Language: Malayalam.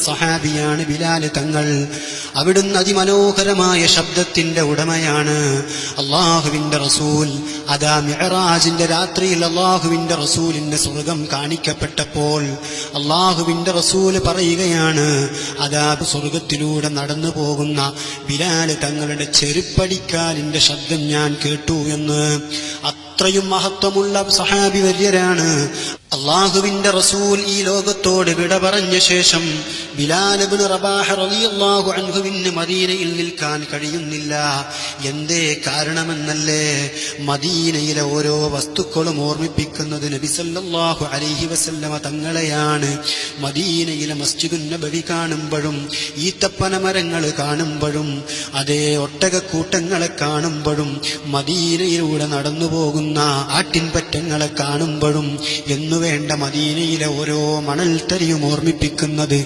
സഹാബിയാണ് ബിലാൽ തങ്ങൾ. അവിടുന്ന് അതിമനോഹരമായ ശബ്ദത്തിന്റെ ഉടമയാണ്. അള്ളാഹുവിന്റെ റസൂൽ അതാ മിഅ്റാജിന്റെ രാത്രിയിൽ അള്ളാഹുവിന്റെ റസൂലിന്റെ സ്വർഗം കാണിക്കപ്പെട്ടപ്പോൾ അള്ളാഹുവിന്റെ റസൂല് പറയുകയാണ്, അതാ സ്വർഗത്തിലൂടെ നടന്നു പോകുന്ന ബിലാൽ തങ്ങളുടെ ചെരുപ്പടിക്കാലിന്റെ ശബ്ദം ഞാൻ കേട്ടു എന്ന്. അത്രയും മഹത്വമുള്ള സഹാബി വര്യരാണ്. അള്ളാഹുവിന്റെ റസൂൽ ഈ ലോകത്തോട് വിട പറഞ്ഞ ശേഷം ബിലാൽ ഇബ്നു റബാഹ് റളിയല്ലാഹു അൻഹുവിന് മദീനയിൽ നിൽക്കാൻ കഴിയുന്നില്ല. എന്തേ കാരണമെന്നല്ലേ? മദീനയിലെ ഓരോ വസ്തുക്കളും ഓർമ്മിപ്പിക്കുന്നത് നബി സല്ലല്ലാഹു അലൈഹി വസല്ലമ തങ്ങളെയാണ്. മദീനയിലെ മസ്ജിദുൻ നബവി കാണുമ്പോഴും ഈത്തപ്പന മരങ്ങൾ കാണുമ്പോഴും അതേ ഒട്ടകക്കൂട്ടങ്ങളെ കാണുമ്പോഴും മദീനയിലൂടെ നടന്നു പോകുന്ന ആട്ടിൻപറ്റങ്ങളെ കാണുമ്പോഴും എന്നുവേണ്ട മദീനയിലെ ഓരോ മണൽത്തരിയും ഓർമ്മിപ്പിക്കുന്നത്